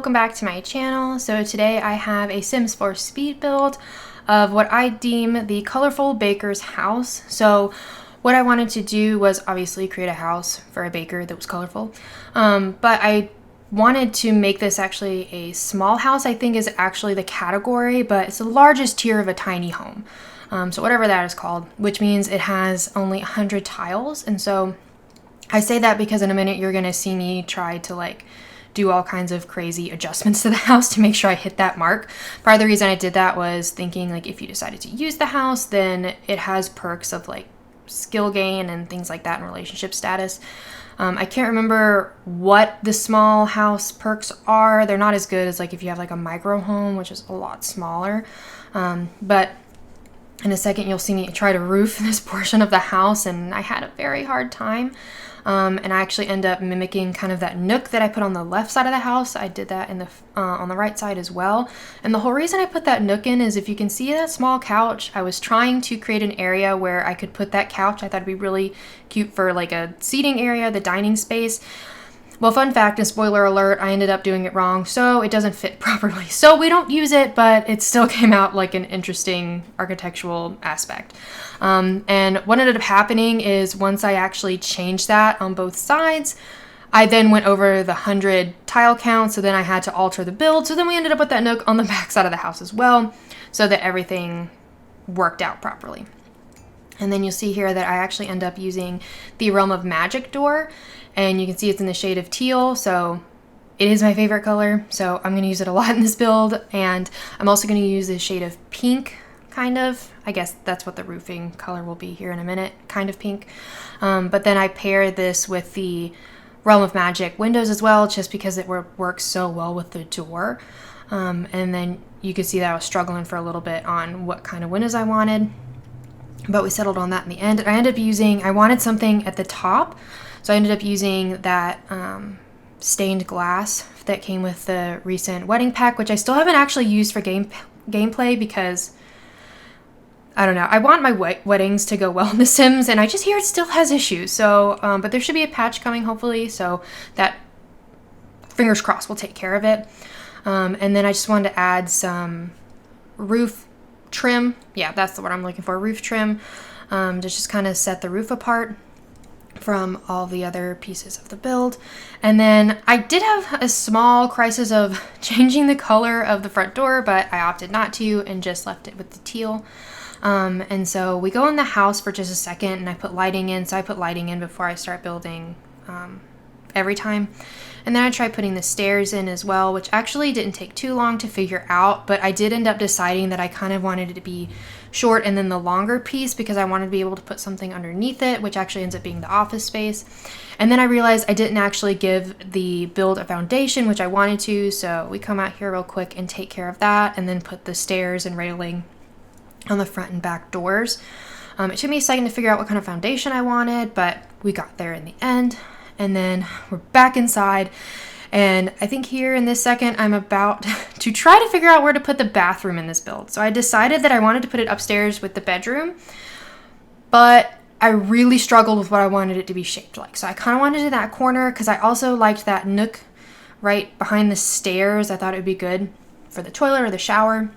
welcome back to my channel. So today I have a Sims 4 speed build of what I deem the colorful baker's house. So what I wanted to do was obviously create a house for a baker that was colorful, but I wanted to make this actually a small house. I think is actually the category, but it's the largest tier of a tiny home. So whatever that is called, which means it has only 100 tiles. And so I say that because in a minute you're gonna see me try to do all kinds of crazy adjustments to the house to make sure I hit that mark. Part of the reason I did that was thinking if you decided to use the house, then it has perks of skill gain and things like that in relationship status. I can't remember what the small house perks are. They're not as good as if you have a micro home, which is a lot smaller. But in a second you'll see me try to roof this portion of the house, and I had a very hard time. And I actually end up mimicking kind of that nook that I put on the left side of the house. I did that on the right side as well. And the whole reason I put that nook in is if you can see that small couch, I was trying to create an area where I could put that couch. I thought it'd be really cute for a seating area, the dining space. Well, fun fact and spoiler alert, I ended up doing it wrong, so it doesn't fit properly. So we don't use it, but it still came out like an interesting architectural aspect. And what ended up happening is once I actually changed that on both sides, I then went over the 100 tile count, so then I had to alter the build. So then we ended up with that nook on the back side of the house as well, so that everything worked out properly. And then you'll see here that I actually end up using the Realm of Magic door, and you can see it's in the shade of teal, so it is my favorite color, so I'm going to use it a lot in this build. And I'm also going to use the shade of pink, kind of. I guess that's what the roofing color will be here in a minute, kind of pink. But then I pair this with the Realm of Magic windows as well, just because it works so well with the door. And then you can see that I was struggling for a little bit on what kind of windows I wanted, but we settled on that in the end. I wanted something at the top, so I ended up using that stained glass that came with the recent wedding pack, which I still haven't actually used for gameplay because, I don't know, I want my weddings to go well in The Sims, and I just hear it still has issues. So, but there should be a patch coming hopefully, so that, fingers crossed, will take care of it. And then I just wanted to add some roof trim. Yeah, that's the word I'm looking for, roof trim, to just kind of set the roof apart from all the other pieces of the build. And then I did have a small crisis of changing the color of the front door, but I opted not to and just left it with the teal. And so we go in the house for just a second, and I put lighting in. So I put lighting in before I start building every time. And then I tried putting the stairs in as well, which actually didn't take too long to figure out, but I did end up deciding that I kind of wanted it to be short and then the longer piece because I wanted to be able to put something underneath it, which actually ends up being the office space. And then I realized I didn't actually give the build a foundation, which I wanted to, so we come out here real quick and take care of that, and then put the stairs and railing on the front and back doors. It took me a second to figure out what kind of foundation I wanted, but we got there in the end. And then we're back inside, and I think here in this second I'm about to try to figure out where to put the bathroom in this build. So I decided that I wanted to put it upstairs with the bedroom, but I really struggled with what I wanted it to be shaped like. So I kind of wanted it in that corner because I also liked that nook right behind the stairs. I thought it would be good for the toilet or the shower,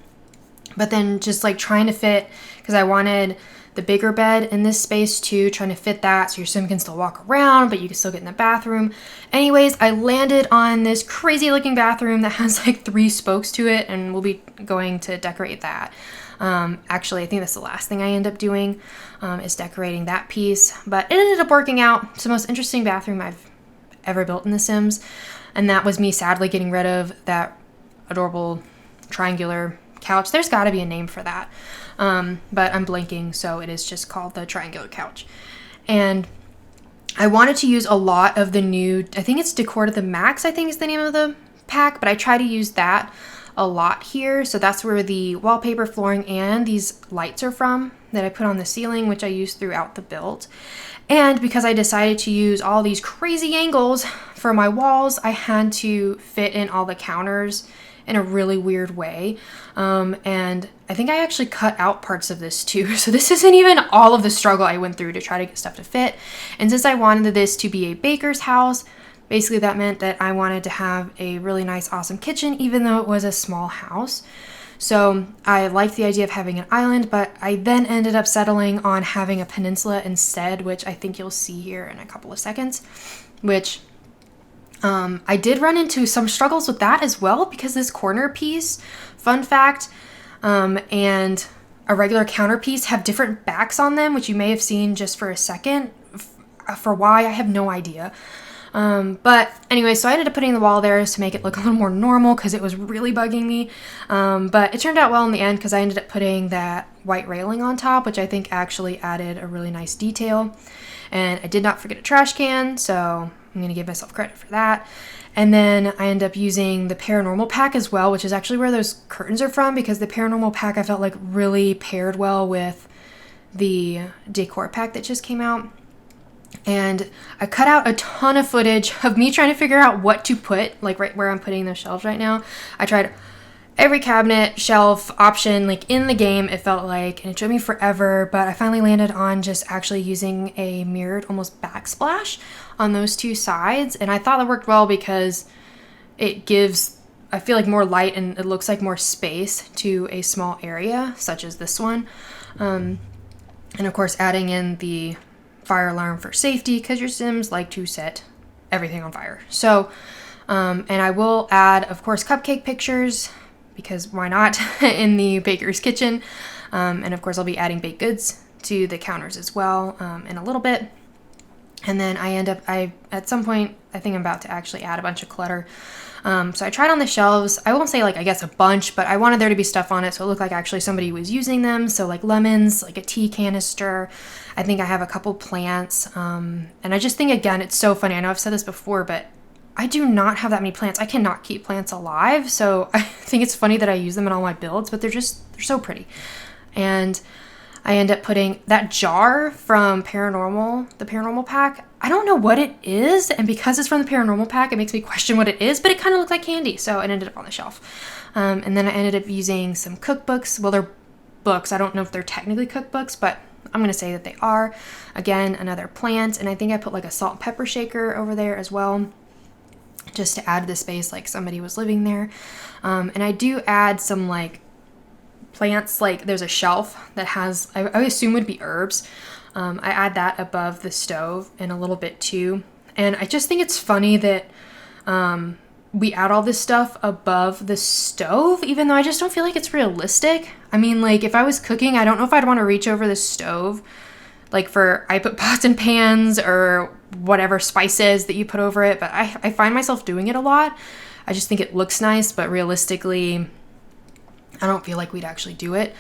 but then just trying to fit, because I wanted the bigger bed in this space too, trying to fit that so your sim can still walk around, but you can still get in the bathroom. Anyways, I landed on this crazy looking bathroom that has 3 spokes to it, and we'll be going to decorate that. Actually, I think that's the last thing I end up doing, is decorating that piece, but it ended up working out. It's the most interesting bathroom I've ever built in The Sims, and that was me sadly getting rid of that adorable triangular couch. There's got to be a name for that. But I'm blanking, so it is just called the triangular couch. And I wanted to use a lot of the new, I think it's Decor to the Max, I think is the name of the pack, but I try to use that a lot here. So that's where the wallpaper, flooring, and these lights are from that I put on the ceiling, which I use throughout the build. And because I decided to use all these crazy angles for my walls, I had to fit in all the counters in a really weird way. And I think I actually cut out parts of this too. So this isn't even all of the struggle I went through to try to get stuff to fit. And since I wanted this to be a baker's house, basically that meant that I wanted to have a really nice, awesome kitchen, even though it was a small house. So I liked the idea of having an island, but I then ended up settling on having a peninsula instead, which I think you'll see here in a couple of seconds, which I did run into some struggles with that as well, because this corner piece, fun fact, and a regular counter piece have different backs on them, which you may have seen just for a second. For why, I have no idea. But anyway, so I ended up putting the wall there to make it look a little more normal because it was really bugging me. But it turned out well in the end because I ended up putting that white railing on top, which I think actually added a really nice detail. And I did not forget a trash can, so I'm going to give myself credit for that. And then I ended up using the paranormal pack as well, which is actually where those curtains are from, because the paranormal pack I felt like really paired well with the decor pack that just came out. And I cut out a ton of footage of me trying to figure out what to put, like right where I'm putting those shelves right now. I tried every cabinet, shelf option like in the game, it felt like, and it took me forever, but I finally landed on just actually using a mirrored almost backsplash on those two sides. And I thought that worked well because it gives, I feel like, more light and it looks like more space to a small area such as this one. And of course adding in the fire alarm for safety, because your Sims like to set everything on fire. So, and I will add, of course, cupcake pictures, because why not, in the baker's kitchen. And of course I'll be adding baked goods to the counters as well in a little bit. And then at some point, I think I'm about to actually add a bunch of clutter. So I tried on the shelves, I won't say like, I guess a bunch, but I wanted there to be stuff on it so it looked like actually somebody was using them. So like lemons, like a tea canister. I think I have a couple plants. And I just think, again, it's so funny. I know I've said this before, but I do not have that many plants. I cannot keep plants alive. So I think it's funny that I use them in all my builds, but they're so pretty. And I end up putting that jar from the paranormal pack. I don't know what it is, and because it's from the paranormal pack, it makes me question what it is, but it kind of looked like candy, so it ended up on the shelf. And then I ended up using some cookbooks. Well, they're books. I don't know if they're technically cookbooks, but I'm going to say that they are. Again, another plant, and I think I put like a salt and pepper shaker over there as well, just to add to the space like somebody was living there. And I do add some like plants, like there's a shelf that has, I assume would be herbs. I add that above the stove and a little bit too. And I just think it's funny that we add all this stuff above the stove, even though I just don't feel like it's realistic. I mean, like if I was cooking, I don't know if I'd want to reach over the stove. Like I put pots and pans or whatever spices that you put over it, but I find myself doing it a lot. I just think it looks nice, but realistically, I don't feel like we'd actually do it.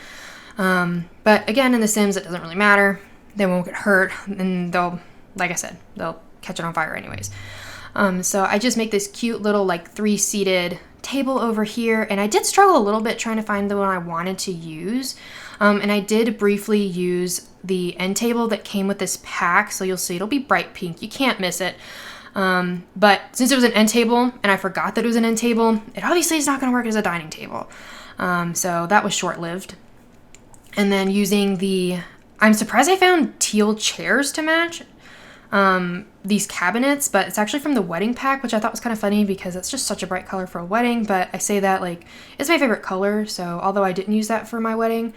But again, in The Sims, it doesn't really matter. They won't get hurt, and they'll, like I said, they'll catch it on fire anyways. So I just make this cute little like 3-seated table over here, and I did struggle a little bit trying to find the one I wanted to use. And I did briefly use the end table that came with this pack, so you'll see it'll be bright pink. You can't miss it. But since it was an end table, and I forgot that it was an end table, it obviously is not going to work as a dining table. So that was short-lived. And then using I'm surprised I found teal chairs to match these cabinets, but it's actually from the wedding pack, which I thought was kind of funny because it's just such a bright color for a wedding. But I say that like it's my favorite color, so although I didn't use that for my wedding,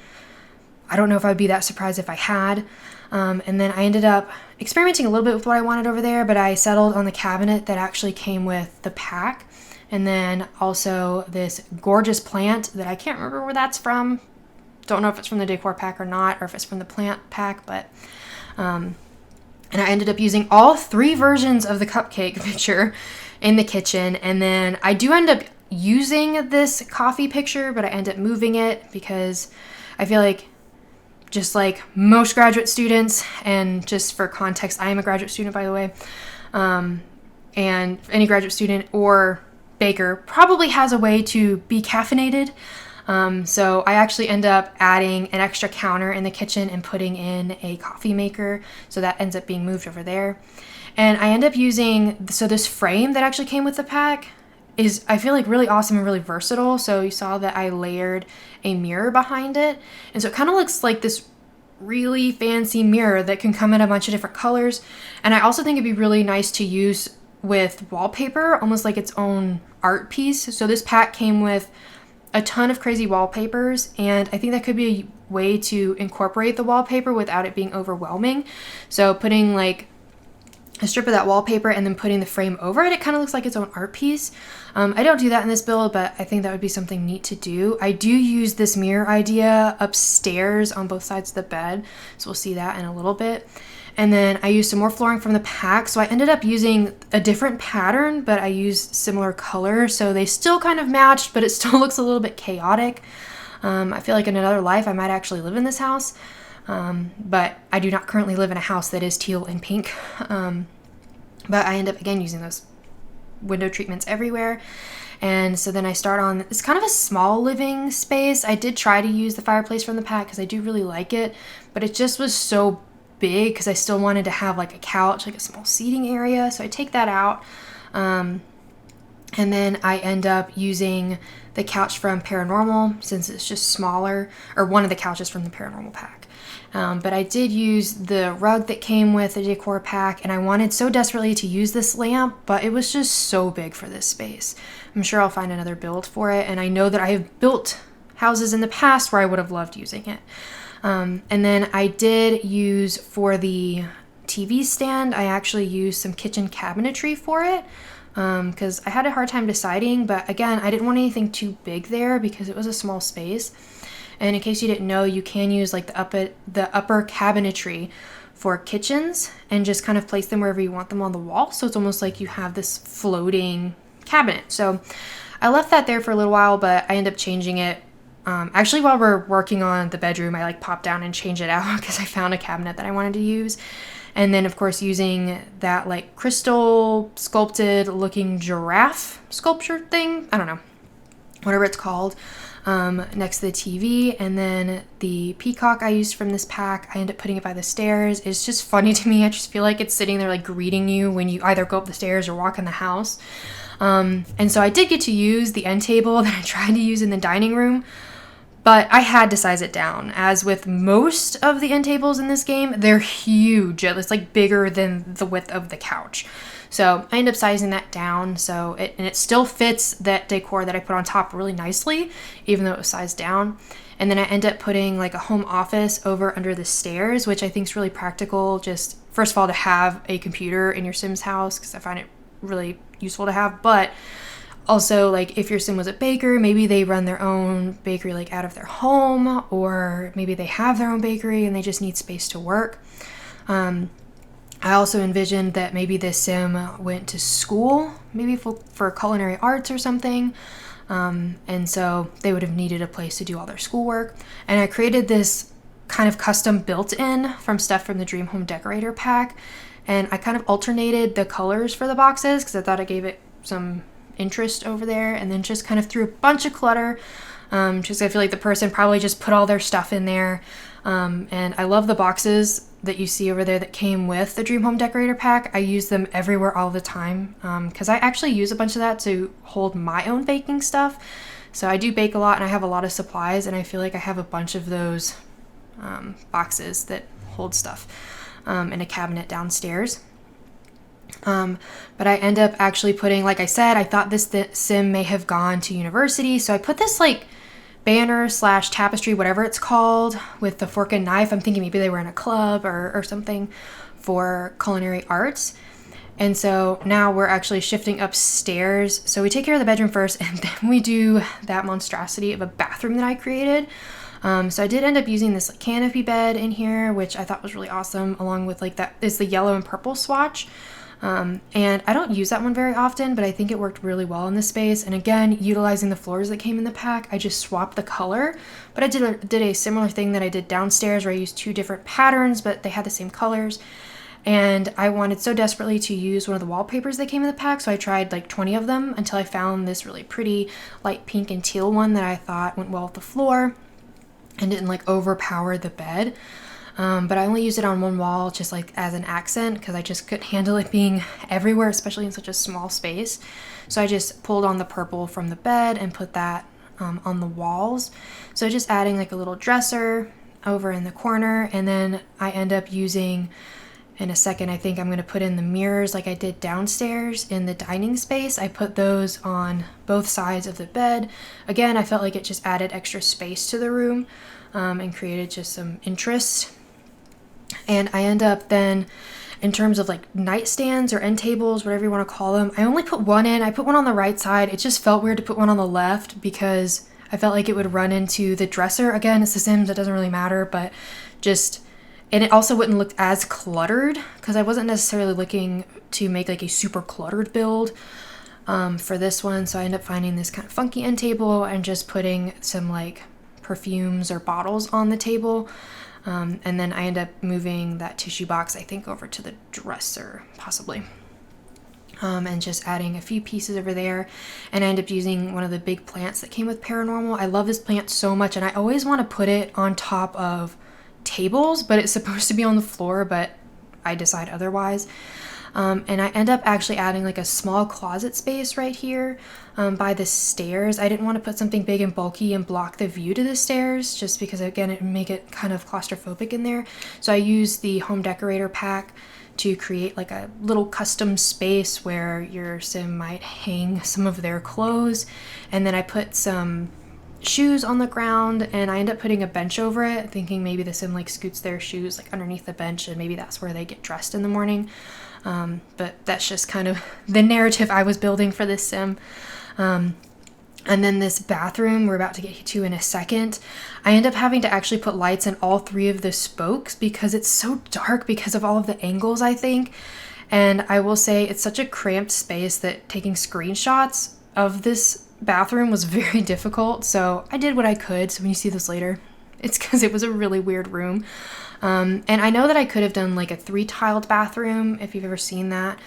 I don't know if I'd be that surprised if I had. And then I ended up experimenting a little bit with what I wanted over there, but I settled on the cabinet that actually came with the pack. And then also this gorgeous plant that I can't remember where that's from. Don't know if it's from the decor pack or not, or if it's from the plant pack, but and I ended up using all 3 versions of the cupcake picture in the kitchen. And then I do end up using this coffee picture, but I end up moving it because I feel like, just like most graduate students, and just for context, I am a graduate student, by the way, and any graduate student or baker probably has a way to be caffeinated. So I actually end up adding an extra counter in the kitchen and putting in a coffee maker. So that ends up being moved over there. And I end up using, so this frame that actually came with the pack is, I feel like, really awesome and really versatile. So you saw that I layered a mirror behind it. And so it kind of looks like this really fancy mirror that can come in a bunch of different colors. And I also think it'd be really nice to use with wallpaper, almost like its own art piece. So this pack came with a ton of crazy wallpapers, and I think that could be a way to incorporate the wallpaper without it being overwhelming. So putting like a strip of that wallpaper and then putting the frame over it, it kind of looks like its own art piece. I don't do that in this build, but I think that would be something neat to do. I do use this mirror idea upstairs on both sides of the bed, so we'll see that in a little bit. And then I used some more flooring from the pack, so I ended up using a different pattern, but I used similar colors, so they still kind of matched, but it still looks a little bit chaotic. I feel like in another life I might actually live in this house. But I do not currently live in a house that is teal and pink. But I end up, again, using those window treatments everywhere. And so then I start on, it's kind of a small living space. I did try to use the fireplace from the pack because I do really like it, but it just was so big because I still wanted to have like a couch, like a small seating area. So I take that out. And then I end up using the couch from Paranormal since it's just smaller, or one of the couches from the Paranormal pack. But I did use the rug that came with the decor pack, and I wanted so desperately to use this lamp, but it was just so big for this space. I'm sure I'll find another build for it, and I know that I have built houses in the past where I would have loved using it. And then I did use for the TV stand, I actually used some kitchen cabinetry for it. Because I had a hard time deciding, but again, I didn't want anything too big there because it was a small space. And in case you didn't know, you can use like the upper cabinetry for kitchens and just kind of place them wherever you want them on the wall. So it's almost like you have this floating cabinet. So I left that there for a little while, but I ended up changing it. Actually, while we're working on the bedroom, I like popped down and changed it out because I found a cabinet that I wanted to use. And then, of course, using that like crystal sculpted looking giraffe sculpture thing. I don't know, whatever it's called, next to the TV. And then the peacock I used from this pack, I end up putting it by the stairs. It's just funny to me. I just feel like it's sitting there like greeting you when you either go up the stairs or walk in the house. And so I did get to use the end table that I tried to use in the dining room, but I had to size it down. As with most of the end tables in this game, they're huge. It's like bigger than the width of the couch. So I end up sizing that down. So it still fits that decor that I put on top really nicely, even though it was sized down. And then I end up putting like a home office over under the stairs, which I think is really practical. Just first of all, to have a computer in your Sims house, because I find it really useful to have, but also, like, if your sim was a baker, maybe they run their own bakery, like, out of their home, or maybe they have their own bakery and they just need space to work. I also envisioned that maybe this sim went to school, maybe for culinary arts or something, and so they would have needed a place to do all their schoolwork. And I created this kind of custom built-in from stuff from the Dream Home Decorator pack, and I kind of alternated the colors for the boxes because I thought it gave it some interest over there, and then just kind of threw a bunch of clutter. Just I feel like the person probably just put all their stuff in there. And I love the boxes that you see over there that came with the Dream Home Decorator pack. I use them everywhere all the time because I actually use a bunch of that to hold my own baking stuff. So I do bake a lot and I have a lot of supplies, and I feel like I have a bunch of those boxes that hold stuff in a cabinet downstairs. But I end up actually putting, like I said, I thought this sim may have gone to university, so I put this like banner / tapestry, whatever it's called, with the fork and knife. I'm thinking maybe they were in a club or something for culinary arts. And so now we're actually shifting upstairs. So we take care of the bedroom first, and then we do that monstrosity of a bathroom that I created. So I did end up using this like canopy bed in here, which I thought was really awesome, along with like that is the yellow and purple swatch. And I don't use that one very often, but I think it worked really well in this space. And again, utilizing the floors that came in the pack, I just swapped the color, but I did a similar thing that I did downstairs where I used 2 different patterns, but they had the same colors. And I wanted so desperately to use one of the wallpapers that came in the pack, so I tried like 20 of them until I found this really pretty light pink and teal one that I thought went well with the floor and didn't like overpower the bed. But I only used it on one wall just like as an accent because I just couldn't handle it being everywhere, especially in such a small space. So I just pulled on the purple from the bed and put that on the walls. So just adding like a little dresser over in the corner, and then I end up using in a second, I think I'm going to put in the mirrors like I did downstairs in the dining space. I put those on both sides of the bed. Again, I felt like it just added extra space to the room and created just some interest. And I end up then, in terms of like nightstands or end tables, whatever you want to call them, I only put one in. I put one on the right side. It just felt weird to put one on the left because I felt like it would run into the dresser. Again, it's The Sims, it doesn't really matter, but just... And it also wouldn't look as cluttered because I wasn't necessarily looking to make like a super cluttered build for this one. So I ended up finding this kind of funky end table and just putting some like perfumes or bottles on the table. And then I end up moving that tissue box, I think, over to the dresser, possibly. And just adding a few pieces over there. And I end up using one of the big plants that came with Paranormal. I love this plant so much, and I always want to put it on top of tables, but it's supposed to be on the floor, but I decide otherwise. And I end up actually adding like a small closet space right here by the stairs. I didn't want to put something big and bulky and block the view to the stairs, just because again it would make it kind of claustrophobic in there. So I used the home decorator pack to create like a little custom space where your sim might hang some of their clothes. And then I put some shoes on the ground, and I end up putting a bench over it, thinking maybe the sim like scoots their shoes like underneath the bench, and maybe that's where they get dressed in the morning. But that's just kind of the narrative I was building for this sim. And then this bathroom we're about to get to in a second, I end up having to actually put lights in all three of the spokes because it's so dark because of all of the angles, I think. And I will say it's such a cramped space that taking screenshots of this bathroom was very difficult, so I did what I could. So when you see this later, it's because it was a really weird room. And I know that I could have done like a 3-tiled bathroom, if you've ever seen that,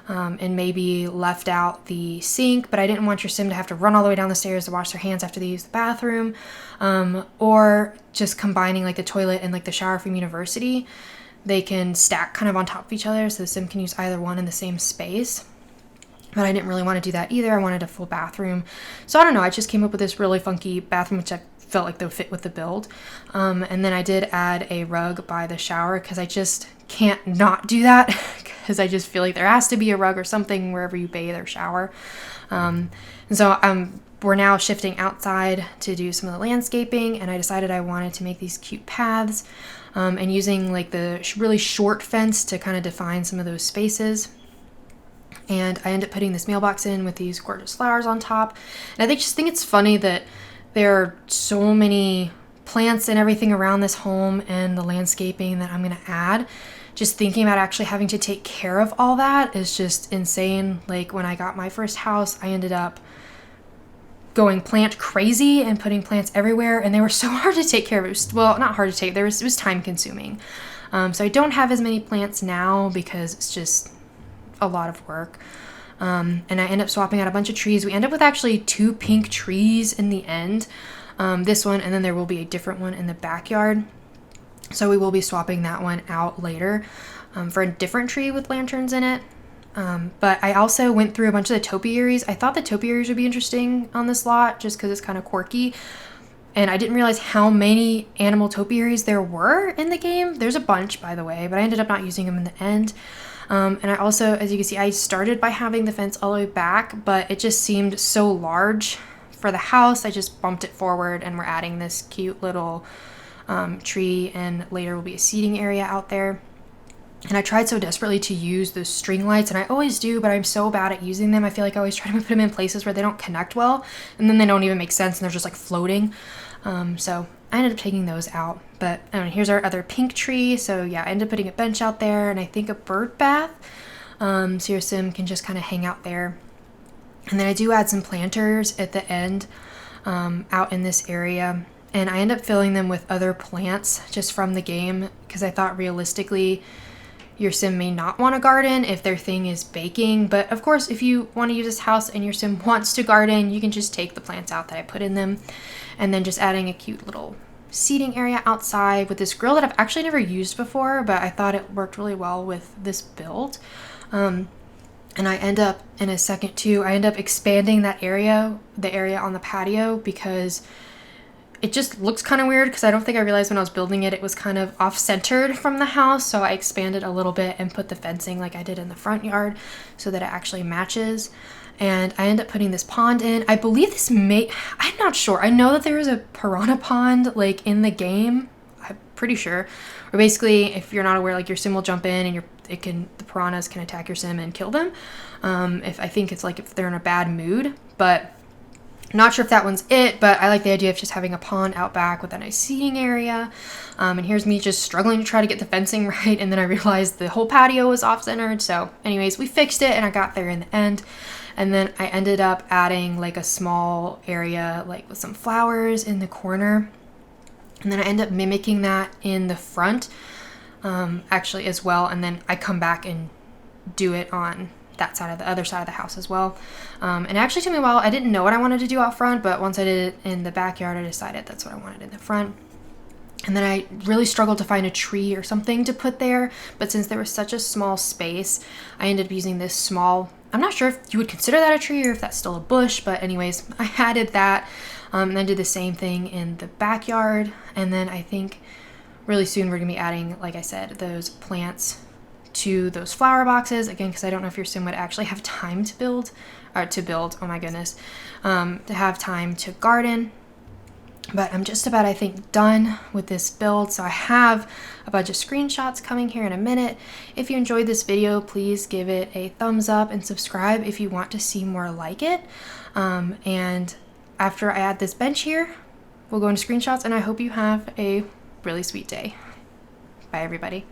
and maybe left out the sink, but I didn't want your sim to have to run all the way down the stairs to wash their hands after they use the bathroom, or just combining like the toilet and like the shower from university. They can stack kind of on top of each other, so the sim can use either one in the same space. But I didn't really want to do that either. I wanted a full bathroom. So I don't know, I just came up with this really funky bathroom, which I felt like they would fit with the build. And then I did add a rug by the shower because I just can't not do that because I just feel like there has to be a rug or something wherever you bathe or shower. And so we're now shifting outside to do some of the landscaping, and I decided I wanted to make these cute paths and using like the really short fence to kind of define some of those spaces. And I end up putting this mailbox in with these gorgeous flowers on top. And I just think it's funny that there are so many plants and everything around this home and the landscaping that I'm going to add. Just thinking about actually having to take care of all that is just insane. Like when I got my first house, I ended up going plant crazy and putting plants everywhere, and they were so hard to take care of. It was, well, not hard to take, it was time consuming. So I don't have as many plants now because it's just a lot of work. And I end up swapping out a bunch of trees. We end up with actually 2 pink trees in the end. This one, and then there will be a different one in the backyard. So we will be swapping that one out later for a different tree with lanterns in it. But I also went through a bunch of the topiaries. I thought the topiaries would be interesting on this lot just because it's kind of quirky. And I didn't realize how many animal topiaries there were in the game. There's a bunch, by the way, but I ended up not using them in the end. And I also, as you can see, I started by having the fence all the way back, but it just seemed so large for the house. I just bumped it forward, and we're adding this cute little tree, and later will be a seating area out there. And I tried so desperately to use the string lights, and I always do, but I'm so bad at using them. I feel like I always try to put them in places where they don't connect well, and then they don't even make sense, and they're just like floating. So I ended up taking those out. But here's our other pink tree. So yeah, I ended up putting a bench out there, and I think a bird bath. So your sim can just kind of hang out there. And then I do add some planters at the end out in this area. And I end up filling them with other plants just from the game because I thought realistically your sim may not want to garden if their thing is baking. But of course, if you want to use this house and your sim wants to garden, you can just take the plants out that I put in them. And then just adding a cute little seating area outside with this grill that I've actually never used before, but I thought it worked really well with this build. And I end up, in a second too, I end up expanding that area, the area on the patio, because it just looks kind of weird because I don't think I realized when I was building it, it was kind of off-centered from the house. So I expanded a little bit and put the fencing like I did in the front yard so that it actually matches. And I end up putting this pond in. I believe this I'm not sure. I know that there is a piranha pond like in the game. I'm pretty sure. Or basically, if you're not aware, like your sim will jump in and the piranhas can attack your sim and kill them. I think it's like if they're in a bad mood, but not sure if that one's it, but I like the idea of just having a pond out back with a nice seating area. And here's me just struggling to try to get the fencing right. And then I realized the whole patio was off-centered. So anyways, we fixed it and I got there in the end. And then I ended up adding like a small area like with some flowers in the corner. And then I end up mimicking that in the front actually as well. And then I come back and do it on that side of the other side of the house as well. And it actually took me a while. I didn't know what I wanted to do out front, but once I did it in the backyard, I decided that's what I wanted in the front. And then I really struggled to find a tree or something to put there. But since there was such a small space, I ended up using this small, I'm not sure if you would consider that a tree or if that's still a bush, but anyways, I added that. And then did the same thing in the backyard. And then I think really soon we're gonna be adding, like I said, those plants to those flower boxes again, because I don't know if your sim would actually have time to build, oh my goodness, to have time to garden. But I'm just about, I think, done with this build. So I have a bunch of screenshots coming here in a minute. If you enjoyed this video, please give it a thumbs up and subscribe if you want to see more like it. And after I add this bench here, we'll go into screenshots, and I hope you have a really sweet day. Bye, everybody.